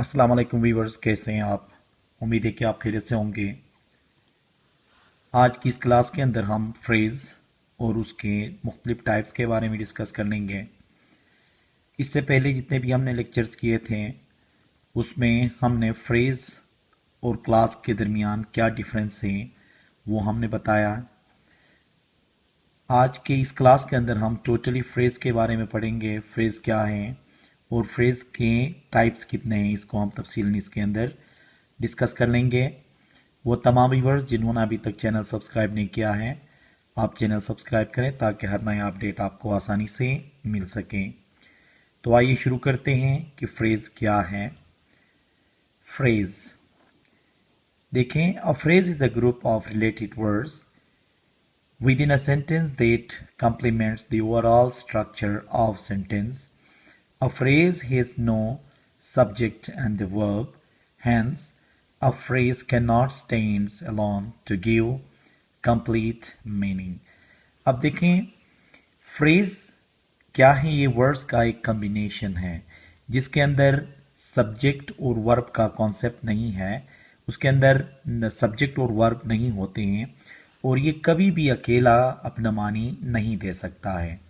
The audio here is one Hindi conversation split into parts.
अस्सलाम वालेकुम व्यूवर्स, कैसे हैं आप। उम्मीद है कि आप खैरियत से होंगे। आज की इस क्लास के अंदर हम फ्रेज़ और उसके मुख्तलिफ टाइप्स के बारे में डिस्कस कर लेंगे। इससे पहले जितने भी हमने लेक्चर्स किए थे उसमें हमने फ्रेज़ और क्लास के दरमियान क्या डिफरेंस है वो हमने बताया। आज के इस क्लास के अंदर हम टोटली फ्रेज़ के बारे में पढ़ेंगे, फ्रेज़ क्या है और फ्रेज़ के टाइप्स कितने हैं, इसको हम तफसीलन इसके अंदर डिस्कस कर लेंगे। वो तमाम व्यूवर्स जिन्होंने अभी तक चैनल सब्सक्राइब नहीं किया है, आप चैनल सब्सक्राइब करें ताकि हर नया अपडेट आपको आसानी से मिल सके। तो आइए शुरू करते हैं कि फ्रेज़ क्या है। फ्रेज़ देखें, a phrase is a group of related words within a sentence that complements the overall structure of sentence. A phrase has no subject and verb, hence a phrase cannot stand alone to give complete meaning. अब देखें, फ्रेज क्या है। ये वर्ड्स का एक कॉम्बिनेशन है जिसके अंदर सब्जेक्ट और वर्ब का कॉन्सेप्ट नहीं है, उसके अंदर सब्जेक्ट और वर्ब नहीं होते हैं और ये कभी भी अकेला अपना मानी नहीं दे सकता है।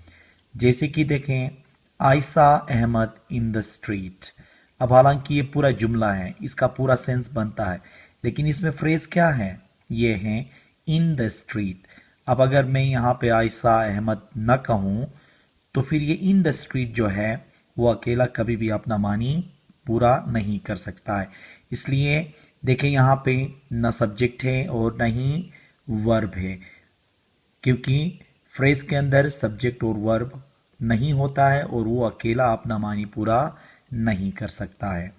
जैसे कि देखें, Ayesha Ahmed in the street. अब हालांकि ये पूरा जुमला है, इसका पूरा सेंस बनता है, लेकिन इसमें फ्रेज क्या है, ये है इन द स्ट्रीट। अब अगर मैं यहाँ पे आयशा अहमद न कहूँ तो फिर ये इन द स्ट्रीट जो है वो अकेला कभी भी अपना मानी पूरा नहीं कर सकता है। इसलिए देखें, यहाँ पे न सब्जेक्ट है और न ही वर्ब है, क्योंकि फ्रेज के अंदर सब्जेक्ट और वर्ब नहीं होता है और वो अकेला अपना मानी पूरा नहीं कर सकता है।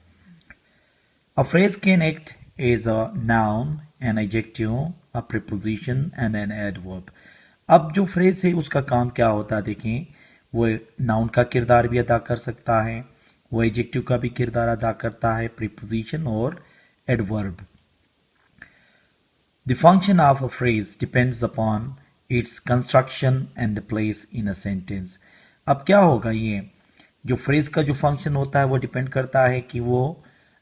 A phrase can act as a noun, an adjective, a preposition and an adverb. अब जो फ्रेज है उसका काम क्या होता है, देखें, वो नाउन का किरदार भी अदा कर सकता है, वो एडजेक्टिव का भी किरदार अदा करता है, प्रीपोजिशन और adverb. The function of a phrase depends upon its construction and place in a sentence. अब क्या होगा, ये जो फ्रेज का जो फंक्शन होता है वो डिपेंड करता है कि वो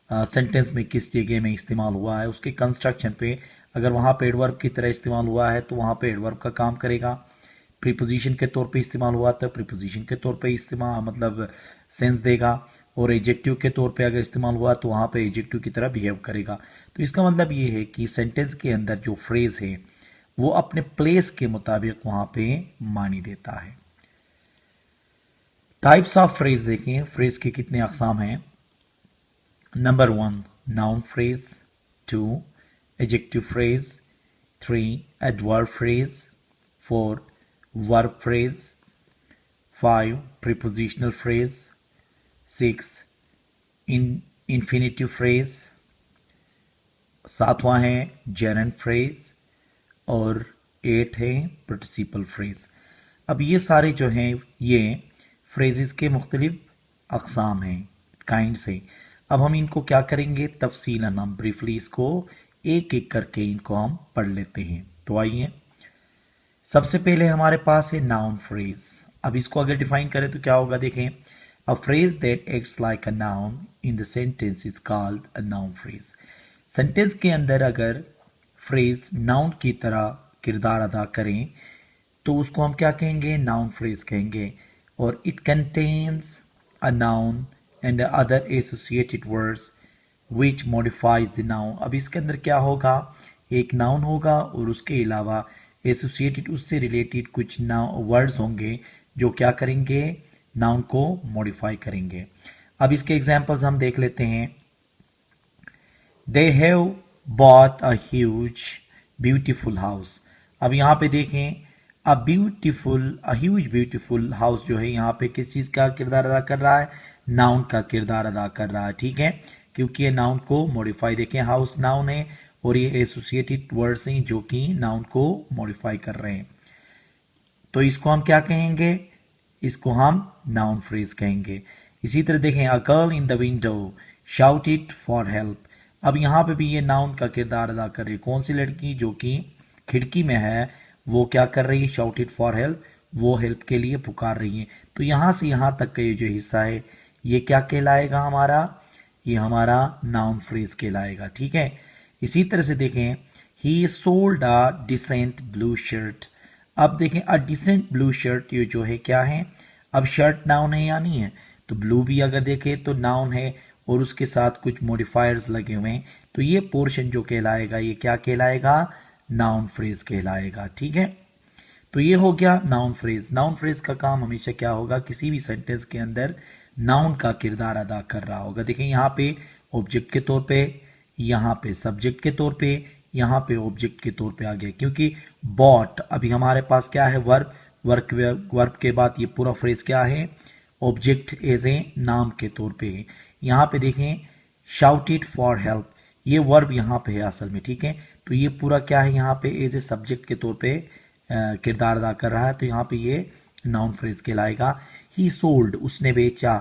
सेंटेंस में किस जगह में इस्तेमाल हुआ है, उसके कंस्ट्रक्शन पे। अगर वहाँ पे एडवर्ब की तरह इस्तेमाल हुआ है तो वहाँ पे एडवर्ब का काम करेगा। प्रीपोजिशन के तौर पे इस्तेमाल हुआ तो प्रीपोजिशन के तौर पे इस्तेमाल मतलब सेंस देगा, और एडजेक्टिव के तौर पे अगर इस्तेमाल हुआ तो वहाँ पे एडजेक्टिव की तरह बिहेव करेगा। तो इसका मतलब ये है कि सेंटेंस के अंदर जो फ्रेज है वो अपने प्लेस के मुताबिक वहाँ पे मानी देता है। टाइप्स ऑफ फ्रेज देखें, फ्रेज के कितने अकसाम हैं। Number 1 noun phrase, 2 adjective phrase, 3 adverb phrase, 4 verb phrase, 5 prepositional phrase, 6 infinitive phrase, 7वां है जेरंड फ्रेज और 8 है पार्टिसिपल फ्रेज। अब ये सारे जो हैं ये फ्रेजेस के मुख्तलिफ अकसाम हैं, काइंड्स हैं। अब हम इनको क्या करेंगे, तफसीलन हम ब्रीफली इसको एक एक करके इनको हम पढ़ लेते हैं। तो आइए, सबसे पहले हमारे पास है नाउन फ्रेज। अब इसको अगर डिफाइन करें तो क्या होगा, देखें, a phrase that acts like a noun in the sentence is called a noun phrase. Sentence के अंदर अगर फ्रेज नाउन की तरह किरदार अदा करें तो उसको हम क्या कहेंगे, नाउन फ्रेज कहेंगे। और it contains a noun and other associated words which modifies the noun. अब इसके अंदर क्या होगा, एक नाउन होगा और उसके अलावा एसोसिएटेड उससे रिलेटेड कुछ वर्ड्स होंगे जो क्या करेंगे, नाउन को मॉडिफाई करेंगे। अब इसके एग्जांपल्स हम देख लेते हैं। They have bought a huge beautiful house. अब यहाँ पे देखें, अ ह्यूज ब्यूटीफुल हाउस जो है यहाँ पे किस चीज़ का किरदार अदा कर रहा है, नाउन का किरदार अदा कर रहा है। ठीक है, क्योंकि ये नाउन को मॉडिफाई, देखें हाउस नाउन है और ये एसोसिएटेड वर्ड्स हैं जो कि नाउन को मॉडिफाई कर रहे हैं। तो इसको हम क्या कहेंगे, इसको हम नाउन फ्रेज कहेंगे। इसी तरह देखें, a girl in the window shouted for help. अब यहाँ पे भी ये नाउन का किरदार अदा कर रही है। कौन सी लड़की जो कि खिड़की में है वो क्या कर रही है, शाउटेड फॉर हेल्प, वो हेल्प के लिए पुकार रही है। तो यहाँ से यहाँ तक का ये जो हिस्सा है ये क्या कहलाएगा, हमारा ये हमारा नाउन फ्रेज कहलाएगा। ठीक है, इसी तरह से देखें, he sold a decent blue shirt. अब देखें अ डिसेंट ब्लू शर्ट ये जो है क्या है, अब शर्ट नाउन है या नहीं है, तो ब्लू भी अगर देखें तो नाउन है और उसके साथ कुछ मॉडिफायर्स लगे हुए हैं, तो ये पोर्शन जो कहलाएगा ये क्या कहलाएगा, नाउन फ्रेज कहलाएगा। ठीक है, तो ये हो गया नाउन फ्रेज। नाउन फ्रेज का काम हमेशा क्या होगा, किसी भी सेंटेंस के अंदर नाउन का किरदार अदा कर रहा होगा। देखिए यहाँ पे ऑब्जेक्ट के तौर पे, यहाँ पे सब्जेक्ट के तौर पे, यहाँ पे ऑब्जेक्ट के तौर पे आ गया, क्योंकि बॉट अभी हमारे पास क्या है, वर्ब, वर्ब के बाद ये पूरा फ्रेज क्या है, ऑब्जेक्ट एज ए नाम के तौर पे है। यहाँ पे देखें शाउटेड फॉर हेल्प, ये वर्ब यहाँ पे है असल में। ठीक है, तो ये पूरा क्या है, यहाँ पे एज ए सब्जेक्ट के तौर पे किरदार अदा कर रहा है, तो यहाँ पे ये नाउन फ्रेज कहलाएगा। ही सोल्ड, उसने बेचा।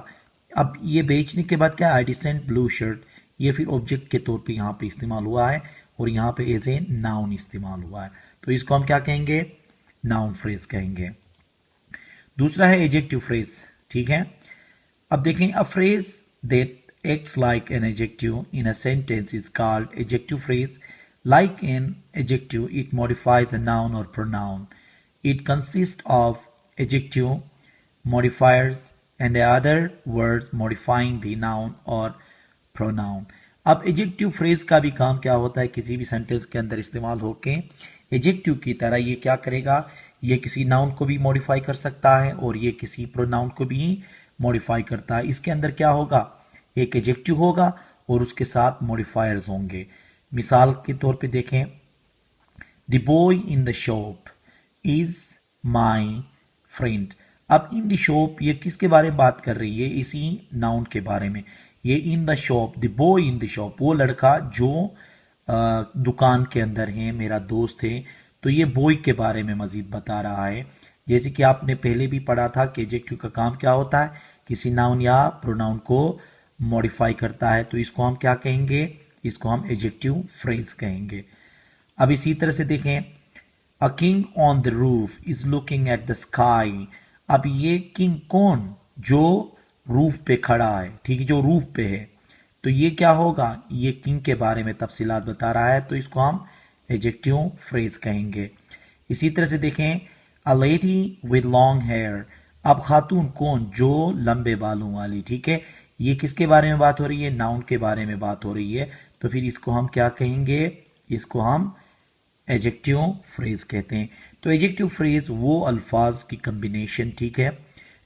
अब ये बेचने के बाद क्या, आई डिसेंट ब्लू शर्ट, ये फिर ऑब्जेक्ट के तौर पे यहाँ पे इस्तेमाल हुआ है और यहाँ पे एज ए नाउन इस्तेमाल हुआ है, तो इसको हम क्या कहेंगे, नाउन फ्रेज कहेंगे। दूसरा है एडजेक्टिव फ्रेज। ठीक है, अब देखें a phrase that acts like an adjective in a sentence is called adjective phrase. Like an adjective, it modifies a noun or pronoun. It consists of adjective, modifiers, and other words modifying the noun or pronoun. अब एजेक्टिव फ्रेज का भी काम क्या होता है, किसी भी सेंटेंस के अंदर इस्तेमाल होके एजेक्टिव की तरह ये क्या करेगा, ये किसी नाउन को भी मॉडिफाई कर सकता है और ये किसी प्रोनाउन को भी मॉडिफाई करता है। इसके अंदर क्या होगा, एक एजेक्टिव होगा और उसके साथ मॉडिफायर्स होंगे। मिसाल के तौर पे देखें, the boy in the shop is my friend. अब इन द शॉप ये किसके बारे में बात कर रही है, इसी नाउन के बारे में। ये in the shop, the boy in the shop, वो लड़का जो दुकान के अंदर है, मेरा दोस्त है, तो ये बॉय के बारे में मजीद बता रहा है। जैसे कि आपने पहले भी पढ़ा था कि एडजेक्टिव का काम क्या होता है, किसी नाउन या प्रोनाउन को मॉडिफाई करता है, तो इसको हम क्या कहेंगे, इसको हम एडजेक्टिव फ्रेज कहेंगे। अब इसी तरह से देखें, a king on the roof is looking at the sky. अब ये किंग कौन, जो रूफ पे खड़ा है, ठीक है, जो रूफ पे है, तो ये क्या होगा, ये किंग के बारे में तफसीलात बता रहा है, तो इसको हम एडजेक्टिव फ्रेज कहेंगे। इसी तरह से देखें, a lady with long hair. अब खातून कौन, जो लंबे बालों वाली। ठीक है, ये किसके बारे में बात हो रही है, नाउन के बारे में बात हो रही है, तो फिर इसको हम क्या कहेंगे, इसको हम एडजेक्टिव फ्रेज कहते हैं। तो एडजेक्टिव फ्रेज वो अल्फाज की कम्बिनेशन, ठीक है,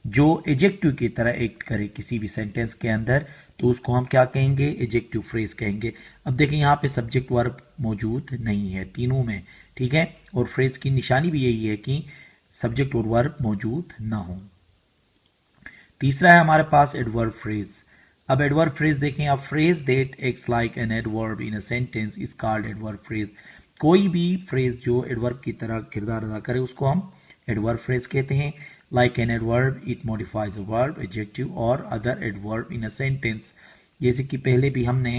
जो एडजेक्टिव की तरह एक्ट करे किसी भी सेंटेंस के अंदर, तो उसको हम क्या कहेंगे, एडजेक्टिव फ्रेज कहेंगे। अब देखें यहाँ पे सब्जेक्ट वर्ब मौजूद नहीं है तीनों में, ठीक है, और फ्रेज की निशानी भी यही है कि सब्जेक्ट और वर्ब मौजूद ना हो। तीसरा है हमारे पास एडवर्ब फ्रेज। अब एडवर्ब फ्रेज देखें, अब phrase that acts like an adverb in a sentence is called adverb phrase. कोई भी फ्रेज जो एडवर्ब की तरह किरदार अदा करे उसको हम एडवर्ब फ्रेज कहते हैं। Like an adverb it modifies a verb, adjective और other adverb in a sentence. जैसे कि पहले भी हमने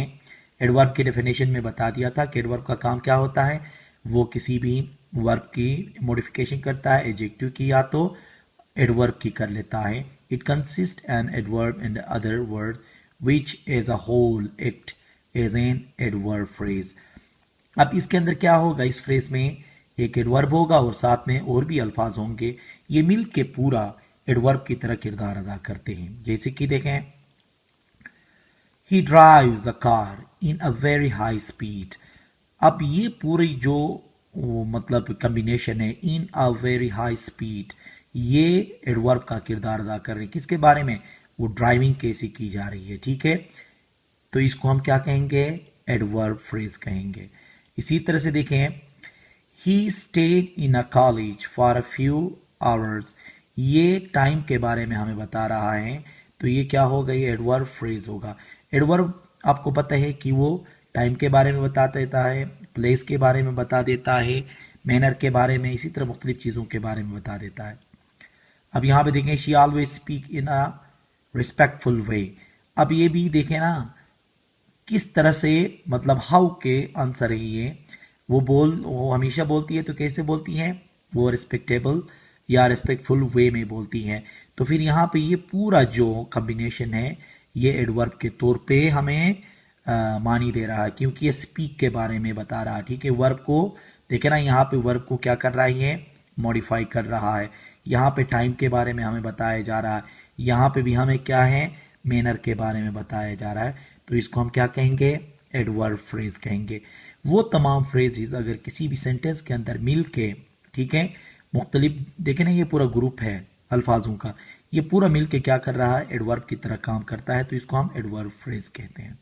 एडवर्ब के डेफिनेशन में बता दिया था कि एडवर्ब का काम क्या होता है, वो किसी भी वर्ब की मॉडिफिकेशन करता है, एडजेक्टिव की या तो एडवर्ब की कर लेता है। It consist an adverb and other word which as a whole act as an adverb phrase. अब इसके अंदर क्या होगा, इस फ्रेज में एक एडवर्ब होगा और साथ में और भी अल्फाज होंगे, ये मिल के पूरा एडवर्ब की तरह किरदार अदा करते हैं। जैसे कि देखें, ही drives a car in a very high speed. अब ये पूरी जो मतलब कम्बिनेशन है, इन अ वेरी हाई स्पीड, ये एडवर्ब का किरदार अदा कर रहे हैं। किसके बारे में, वो ड्राइविंग कैसे की जा रही है, ठीक है, तो इसको हम क्या कहेंगे, एडवर्ब फ्रेज कहेंगे। इसी तरह से देखें, he stayed in a college for a few hours, ये टाइम के बारे में हमें बता रहा है, तो ये क्या होगा, ये एडवर्ब फ्रेज होगा। एडवर्ब आपको पता है कि वो टाइम के बारे में बता देता है, प्लेस के बारे में बता देता है, मैनर के बारे में, इसी तरह मुख्तलिफ चीज़ों के बारे में बता देता है। अब यहाँ पे देखें, she always speak in a respectful way. अब ये भी देखें ना किस तरह से, मतलब हाउ के आंसर है ये, वो हमेशा बोलती है, तो कैसे बोलती हैं, वो रिस्पेक्टेबल या रिस्पेक्टफुल वे में बोलती हैं। तो फिर यहाँ पे ये पूरा जो कॉम्बिनेशन है, ये एडवर्ब के तौर पे हमें मानी दे रहा है, क्योंकि ये स्पीक के बारे में बता रहा है। ठीक है, वर्ब को देखे ना, यहाँ पे वर्ब को क्या कर रहा है, ये मॉडिफाई कर रहा है। यहाँ पे टाइम के बारे में हमें बताया जा रहा है, यहाँ पे भी हमें क्या है, मैनर के बारे में बताया जा रहा है। तो इसको हम क्या कहेंगे, एडवर्ब फ्रेज कहेंगे। वो तमाम फ्रेजेस अगर किसी भी सेंटेंस के अंदर मिल के, ठीक है, मुख्तलिफ, देखें ना ये पूरा ग्रुप है अल्फाजों का, ये पूरा मिल के क्या कर रहा है, एडवर्ब की तरह काम करता है, तो इसको हम एडवर्ब फ्रेज कहते हैं।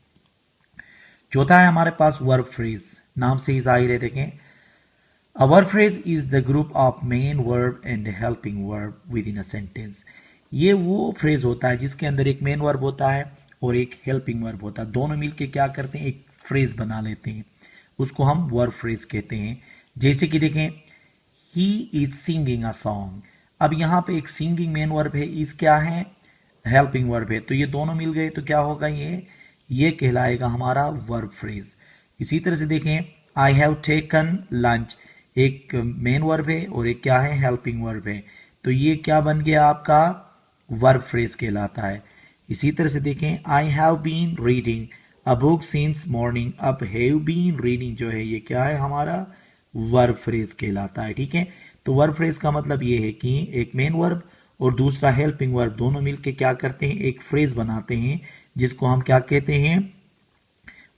चौथा है हमारे पास वर्ब फ्रेज, नाम से ही जाहिर है, देखें, a verb phrase is the group of main verb and helping verb with in a sentence. ये वो फ्रेज होता है जिसके अंदर एक मेन वर्ब होता है और एक हेल्पिंग वर्ब होता है, दोनों मिलके क्या करते हैं, एक फ्रेज बना लेते हैं, उसको हम वर्ब फ्रेज कहते हैं। जैसे कि देखें, he is singing a song. अब यहाँ पे एक सिंगिंग मेन वर्ब है, इज क्या है, हेल्पिंग वर्ब है, तो ये दोनों मिल गए तो क्या होगा, ये कहलाएगा हमारा वर्ब फ्रेज। इसी तरह से देखें, आई हैव टेकन लंच, एक मेन वर्ब है और एक क्या है, हेल्पिंग वर्ब है, तो ये क्या बन गया आपका, वर्ब फ्रेज कहलाता है। इसी तरह से देखें, I have been reading a book since morning, अब हैव बीन रीडिंग जो है ये क्या है, हमारा वर्ब फ्रेज कहलाता है। ठीक है, तो वर्ब फ्रेज का मतलब ये है कि एक मेन वर्ब और दूसरा हेल्पिंग वर्ब दोनों मिलके क्या करते हैं, एक फ्रेज बनाते हैं, जिसको हम क्या कहते हैं,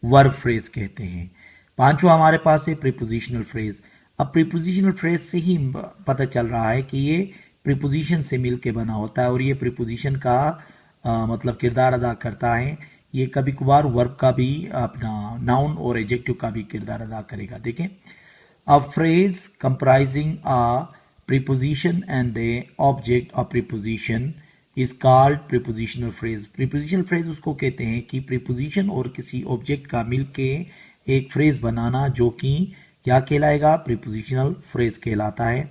वर्ब फ्रेज कहते हैं। पांचवा हमारे पास है प्रीपोजिशनल फ्रेज। अब प्रीपोजिशनल फ्रेज से ही पता चल रहा है कि ये प्रीपोजिशन से मिलके बना होता है और ये प्रीपोजिशन का मतलब किरदार अदा करता है। ये कभी कभार वर्ब का भी, अपना नाउन और एडजेक्टिव का भी किरदार अदा करेगा। देखें, a phrase comprising a preposition and A object of preposition is called prepositional phrase. Prepositional phrase उसको कहते हैं कि प्रीपोजिशन और किसी ऑब्जेक्ट का मिलके एक फ्रेज बनाना, जो कि क्या कहलाएगा, प्रीपोजिशनल फ्रेज कहलाता है।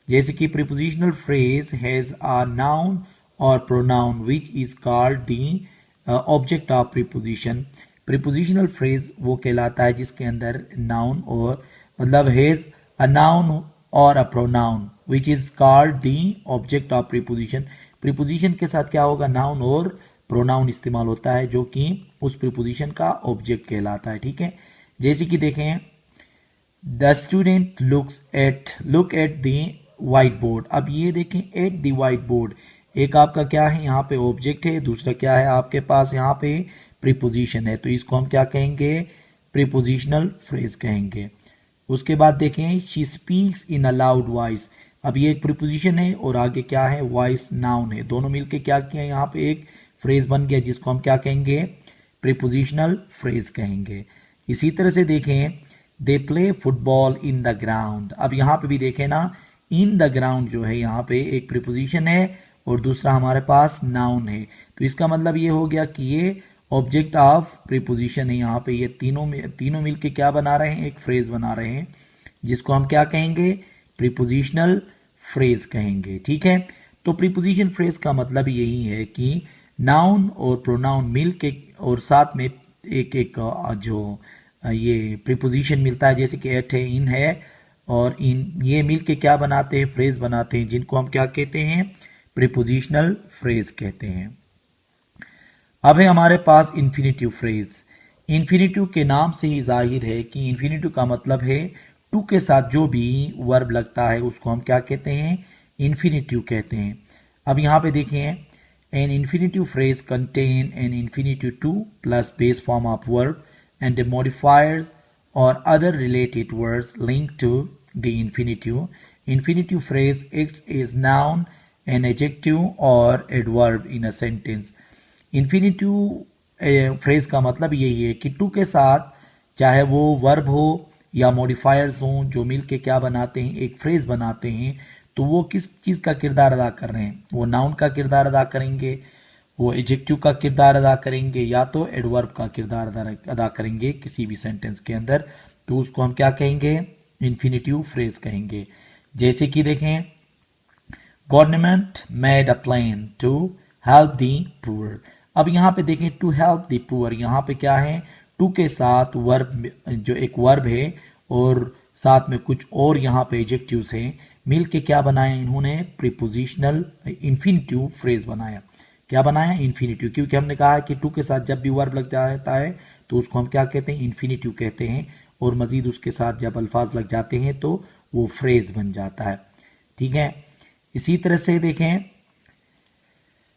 जैसे कि prepositional phrase has a noun और pronoun which is called the object of preposition. Prepositional phrase वो कहलाता है जिसके अंदर नाउन और मतलब हैज अ नाउन और a pronoun which is called the object of preposition. Preposition के साथ क्या होगा, नाउन और प्रोनाउन इस्तेमाल होता है, जो कि उस प्रीपोजिशन का ऑब्जेक्ट कहलाता है। ठीक है, जैसे कि देखें, the student look at the white board. अब ये देखें, एट द व्हाइट बोर्ड, एक आपका क्या है, यहाँ पे ऑब्जेक्ट है, दूसरा क्या है आपके पास, यहाँ पे प्रीपोजिशन है, तो इसको हम क्या कहेंगे, प्रीपोजिशनल फ्रेज कहेंगे। उसके बाद देखें, she speaks in a loud voice. अब ये एक प्रीपोजिशन है और आगे क्या है, वॉइस नाउन है, दोनों मिलके क्या किया, यहाँ पे एक फ्रेज बन गया, जिसको हम क्या कहेंगे, प्रीपोजिशनल फ्रेज कहेंगे। इसी तरह से देखें, they play football in the ground. अब यहाँ पे भी देखें ना, इन द ग्राउंड जो है यहाँ पे एक प्रीपोजिशन है और दूसरा हमारे पास नाउन है, तो इसका मतलब ये हो गया कि ये ऑब्जेक्ट ऑफ प्रीपोजिशन है। यहाँ पे ये तीनों मिलके क्या बना रहे हैं, एक फ्रेज बना रहे हैं, जिसको हम क्या कहेंगे, प्रीपोजिशनल फ्रेज कहेंगे। ठीक है, तो प्रीपोजिशन फ्रेज का मतलब यही है कि नाउन और प्रोनाउन मिल के और साथ में एक एक जो ये प्रीपोजिशन मिलता है, जैसे कि एट है, इन है और इन, ये मिल के क्या बनाते हैं, फ्रेज बनाते हैं, जिनको हम क्या कहते हैं, प्रीपोजिशनल फ्रेज कहते हैं। अब है हमारे पास इन्फिनिटिव फ्रेज। इन्फिनिटिव के नाम से ही जाहिर है कि इन्फिनिटिव का मतलब है टू के साथ जो भी वर्ब लगता है उसको हम क्या कहते हैं, इन्फिनिटिव कहते हैं। अब यहाँ पे देखें, an infinitive phrase contain an infinitive to plus base form of verb and the modifiers or other related words linked to the infinitive. Infinitive phrase acts as noun, an adjective or adverb in a sentence. Infinitive phrase का मतलब यही है कि टू के साथ चाहे वो वर्ब हो या मॉडिफायर्स हों, जो मिलके क्या बनाते हैं, एक फ्रेज बनाते हैं, तो वो किस चीज़ का किरदार अदा कर रहे हैं, वो नाउन का किरदार अदा करेंगे, वो एडजेक्टिव का किरदार अदा करेंगे, या तो एडवर्ब का किरदार अदा करेंगे किसी भी सेंटेंस के अंदर, तो उसको हम क्या कहेंगे, इन्फिनिटिव फ्रेज कहेंगे। जैसे कि देखें, government made a plan to help the poor. अब यहाँ पे देखें, टू हेल्प दी पुअर, यहाँ पे क्या है, टू के साथ वर्ब, जो एक वर्ब है और साथ में कुछ और यहाँ पे एडजेक्टिव्स हैं, मिल के क्या बनाया इन्होंने, प्रीपोजिशनल इन्फिनिटिव फ्रेज बनाया। क्या बनाया, इन्फिनिटिव, क्योंकि हमने कहा है कि टू के साथ जब भी वर्ब लग जाता है तो उसको हम क्या कहते हैं, इन्फिनिटिव कहते हैं, और मजीद उसके साथ जब अल्फाज लग जाते हैं तो वो फ्रेज बन जाता है। ठीक है, इसी तरह से देखें,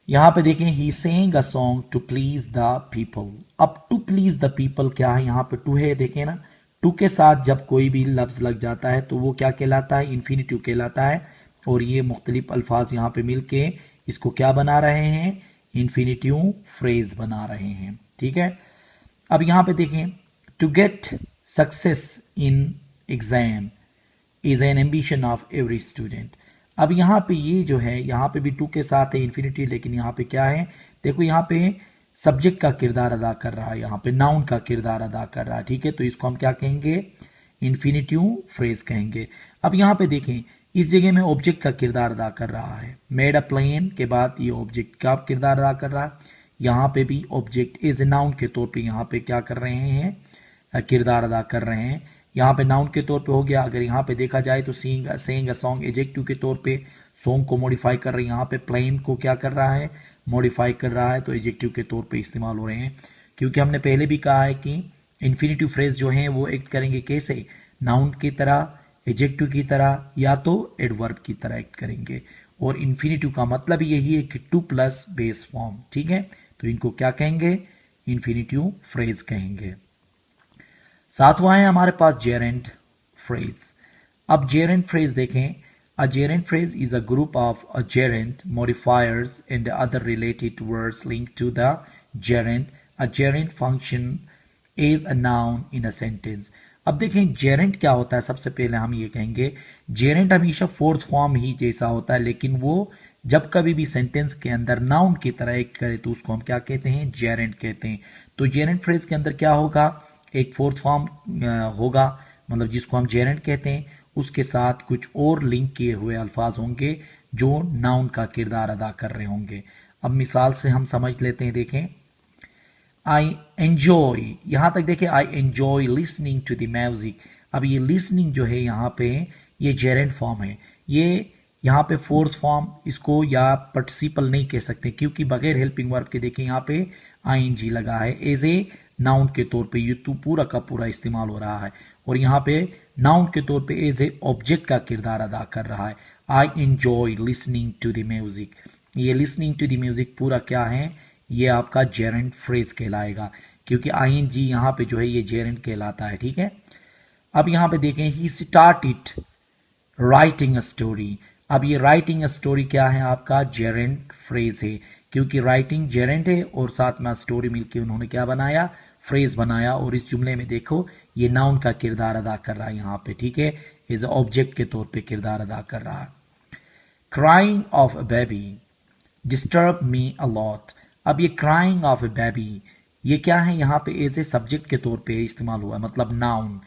यहां पे देखें, he saying a song to please the people. अब टू प्लीज द पीपल क्या है, यहां पे टू है, देखें ना, टू के साथ जब कोई भी लफ्ज लग जाता है तो वो क्या कहलाता है, इन्फिनिटिव कहलाता है, और ये मुख्तलिफ अल्फाज यहाँ पे मिलके इसको क्या बना रहे हैं, इन्फिनिटिव फ्रेज बना रहे हैं। ठीक है, अब यहाँ पे देखें, to get success in exam is an ambition of every student. अब यहाँ पे ये जो है, यहाँ पे भी टू के साथ है इन्फिनिटिव, लेकिन यहाँ पे क्या है, देखो यहाँ पे सब्जेक्ट का किरदार अदा कर रहा है, यहाँ पे नाउन का किरदार अदा कर रहा है। ठीक है, तो इसको हम क्या कहेंगे, इन्फिनिटिव फ्रेज कहेंगे। अब यहाँ पे देखें, इस जगह में ऑब्जेक्ट का किरदार अदा कर रहा है, मेड अ प्लेन के बाद ये ऑब्जेक्ट का किरदार अदा कर रहा है, यहाँ पे भी ऑब्जेक्ट एज ए नाउन के तौर पे यहाँ पे क्या कर रहे हैं, किरदार अदा कर रहे हैं। यहाँ पे नाउन के तौर पे हो गया। अगर यहाँ पे देखा जाए तो सेइंग अ सॉन्ग एडजेक्टिव के तौर पे सॉन्ग को मॉडिफाई कर रहे हैं, यहाँ पे प्लेन को क्या कर रहा है, मॉडिफाई कर रहा है, तो एडजेक्टिव के तौर पे इस्तेमाल हो रहे हैं। क्योंकि हमने पहले भी कहा है कि इन्फिनिटिव फ्रेज जो हैं वो एक्ट करेंगे कैसे, नाउन की तरह, एडजेक्टिव की तरह, या तो एडवर्ब की तरह एक्ट करेंगे। और इन्फिनिटिव का मतलब यही है कि टू प्लस बेस फॉर्म। ठीक है, तो इनको क्या कहेंगे, इन्फिनिटिव फ्रेज कहेंगे। सातवां है हमारे पास जेरेंट फ्रेज। अब जेरेंट फ्रेज देखें, a gerund phrase is a group of a gerund modifiers and other related words linked to the gerund. A gerund function is a noun in a sentence. अब देखें जेरेंट क्या होता है, सबसे पहले हम ये कहेंगे जेरेंट हमेशा फोर्थ फॉर्म ही जैसा होता है, लेकिन वो जब कभी भी सेंटेंस के अंदर नाउन की तरह एक्ट करे तो उसको हम क्या कहते हैं, जेरेंट कहते हैं। तो जेरेंट फ्रेज के अंदर क्या होगा, एक फोर्थ फॉर्म होगा, मतलब जिसको हम जेरेंट कहते हैं, उसके साथ कुछ और लिंक किए हुए अल्फाज होंगे जो नाउन का किरदार अदा कर रहे होंगे। अब मिसाल से हम समझ लेते हैं, देखें, आई एंजॉय, यहां तक देखें, I enjoy listening to the music. अब ये लिसनिंग जो है यहाँ पे ये जेरेंट फॉर्म है, ये यहाँ पे फोर्थ फॉर्म इसको या पार्टिसिपल नहीं कह सकते, क्योंकि बगैर हेल्पिंग वर्ब के देखें यहाँ पे आईएनजी लगा है, एज ए नाउन के तौर पे ये तो पूरा का पूरा इस्तेमाल हो रहा है, और यहाँ पे नाउन के तौर पे एज ए ऑब्जेक्ट का किरदार अदा कर रहा है। I enjoy listening to the music, ये लिसनिंग टू द म्यूजिक पूरा क्या है, ये आपका जेरेंट फ्रेज कहलाएगा, क्योंकि आईएनजी यहाँ पे जो है ये जेरेंट कहलाता है। ठीक है, अब यहाँ पे देखें, he started writing a story. अब ये राइटिंग अ स्टोरी क्या है, आपका जेरेंट फ्रेज है, क्योंकि राइटिंग जेरेंट है और साथ में स्टोरी मिलके उन्होंने क्या बनाया, फ्रेज बनाया। और इस जुमले में देखो ये नाउन का किरदार अदा कर रहा है यहाँ पे। ठीक है, एज ऑब्जेक्ट के तौर पे किरदार अदा कर रहा है। Crying of a baby disturb me a lot. अब ये क्राइंग ऑफ ए बेबी ये क्या है, यहाँ पे एज ए सब्जेक्ट के तौर पे इस्तेमाल हुआ है, मतलब नाउन।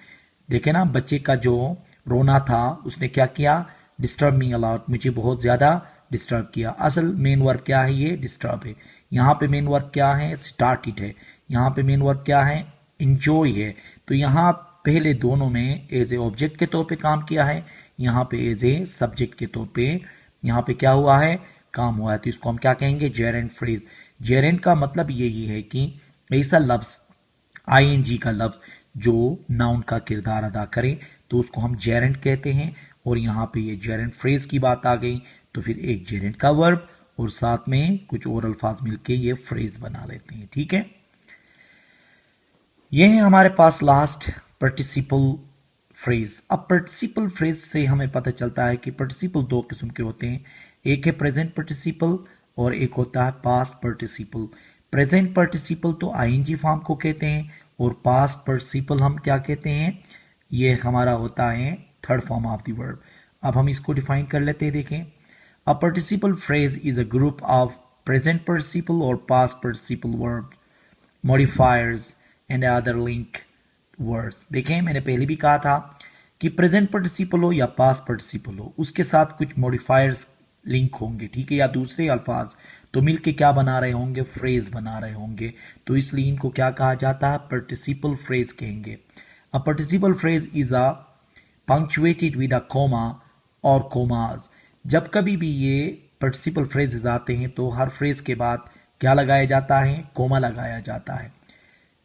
देखे ना, बच्चे का जो रोना था उसने क्या किया, डिस्टर्ब मी अलॉट, मुझे बहुत ज़्यादा डिस्टर्ब किया। असल मेन वर्ब क्या है, ये डिस्टर्ब है। यहाँ पे मेन वर्ब क्या है, स्टार्टेड है। यहाँ पे मेन वर्ब क्या है, इंजॉय है। तो यहाँ पहले दोनों में एज ए ऑब्जेक्ट के तौर पे काम किया है, यहाँ पे एज ए सब्जेक्ट के तौर पे यहाँ पे क्या हुआ है, काम हुआ है। तो इसको हम क्या कहेंगे, जेरेंट फ्रेज। जेरेंट का मतलब यही है कि ऐसा लफ्ज, आईएनजी का लफ्ज जो नाउन का किरदार अदा करे तो उसको हम जेरेंट कहते हैं। और यहाँ पे ये जेरेंट फ्रेज की बात आ गई, तो फिर एक जेरेंट का वर्ब और साथ में कुछ और अल्फाज मिलके ये फ्रेज बना लेते हैं। ठीक है, ये है हमारे पास लास्ट पार्टिसिपल फ्रेज। अब पार्टिसिपल फ्रेज से हमें पता चलता है कि पार्टिसिपल दो किस्म के होते हैं, एक है प्रेजेंट पार्टिसिपल और एक होता है पास्ट पार्टिसिपल। प्रेजेंट पार्टिसिपल तो आईएनजी फॉर्म को कहते हैं, और पास्ट पार्टिसिपल हम क्या कहते हैं, ये हमारा होता है third form of the verb. अब हम इसको डिफाइन कर लेते हैं, देखें, a participle phrase is a group of present participle और past participle verb modifiers and other link words. देखें, मैंने पहले भी कहा था कि प्रेजेंट पार्टिसिपल हो या पास्ट पार्टिसिपल हो, उसके साथ कुछ मॉडिफायर्स लिंक होंगे, ठीक है, या दूसरे अल्फाज, तो मिलके क्या बना रहे होंगे, फ्रेज बना रहे होंगे। तो इसलिए इनको क्या कहा जाता है, पार्टिसिपल फ्रेज कहेंगे। A participle phrase is a punctuated with a comma और कोमास। जब कभी भी ये पार्टिसिपल फ्रेजेस आते हैं तो हर फ्रेज के बाद क्या लगाया जाता है, कोमा लगाया जाता है।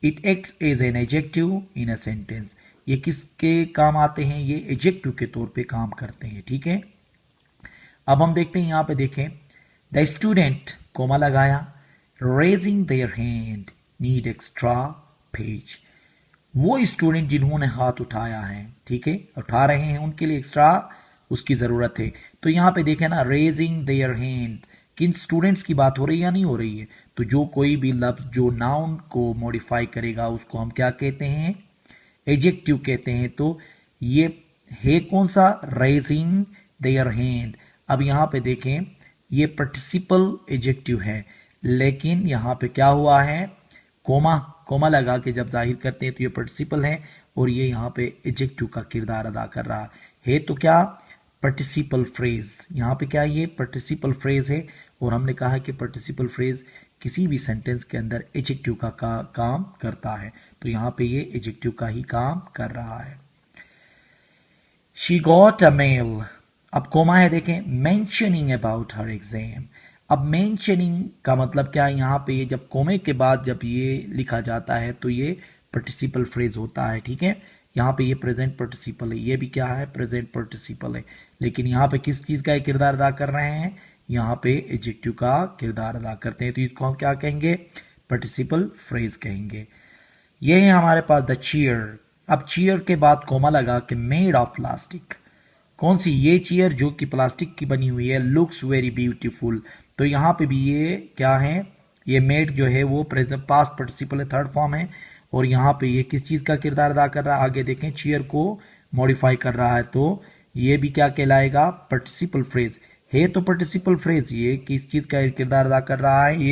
It acts as an adjective in a sentence, ये किसके काम आते हैं, ये एडजेक्टिव के तौर पे काम करते हैं, ठीक है। अब हम देखते हैं, यहां पे देखें, द स्टूडेंट कोमा लगाया, raising their hand need extra page, वो स्टूडेंट जिन्होंने हाथ उठाया है, ठीक है, उठा रहे हैं, उनके लिए एक्स्ट्रा उसकी ज़रूरत है। तो यहाँ पे देखें ना, रेजिंग देयर हैंड, किन स्टूडेंट्स की बात हो रही है या नहीं हो रही है। तो जो कोई भी लफ्ज जो नाउन को मॉडिफाई करेगा उसको हम क्या कहते हैं, एडजेक्टिव कहते हैं। तो ये है कौन सा, रेजिंग देयर हैंड। अब यहाँ पे देखें, ये पार्टिसिपल एडजेक्टिव है, लेकिन यहाँ पे क्या हुआ है, कोमा लगा के जब जाहिर करते हैं तो ये पार्टिसिपल है और ये यहाँ पे एडजेक्टिव का किरदार अदा कर रहा है। तो क्या, पार्टिसिपल फ्रेज, यहाँ पे क्या, ये पार्टिसिपल फ्रेज है और हमने कहा कि पार्टिसिपल फ्रेज किसी भी सेंटेंस के अंदर एडजेक्टिव का काम करता है। तो यहाँ पे ये एडजेक्टिव का ही काम कर रहा है। शी गॉट अ मेल, अब कोमा है, देखें, मेंशनिंग अबाउट हर एग्जाम। अब मेंशनिंग का मतलब क्या है, यहाँ पे ये जब कोमे के बाद जब ये लिखा जाता है तो ये पार्टिसिपल फ्रेज होता है, ठीक है। यहाँ पे ये प्रेजेंट पार्टिसिपल है, ये भी क्या है, प्रेजेंट पार्टिसिपल है, लेकिन यहाँ पे किस चीज़ का किरदार अदा कर रहे हैं, यहाँ पे एडजेक्टिव का किरदार अदा करते हैं। तो इसको हम क्या कहेंगे, पार्टिसिपल फ्रेज कहेंगे। ये है हमारे पास द चेयर। अब चेयर के बाद कोमा लगा के मेड ऑफ प्लास्टिक, कौन सी, ये चेयर जो कि प्लास्टिक की बनी हुई है, लुक्स वेरी ब्यूटीफुल। तो यहाँ पे भी ये क्या है, ये मेड जो है वो प्रेजेंट पास्ट पार्टिसिपल है, थर्ड फॉर्म है, और यहाँ पे ये किस चीज़ का किरदार अदा कर रहा है, आगे देखें, चेयर को मॉडिफाई कर रहा है। तो ये भी क्या कहलाएगा, पार्टिसिपल फ्रेज है। तो पार्टिसिपल फ्रेज ये किस चीज़ का किरदार अदा कर रहा है,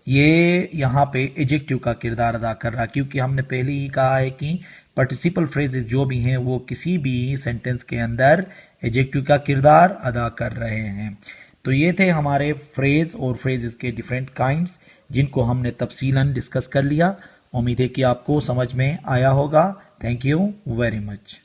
ये यहाँ पे एडजेक्टिव का किरदार अदा कर रहा है, क्योंकि हमने पहले ही कहा है कि पार्टिसिपल फ्रेजेस जो भी हैं वो किसी भी सेंटेंस के अंदर एडजेक्टिव का किरदार अदा कर रहे हैं। तो ये थे हमारे फ्रेज और फ्रेजेस के डिफरेंट काइंड्स, जिनको हमने तफसीलन डिस्कस कर लिया। उम्मीद है कि आपको समझ में आया होगा। Thank you very much.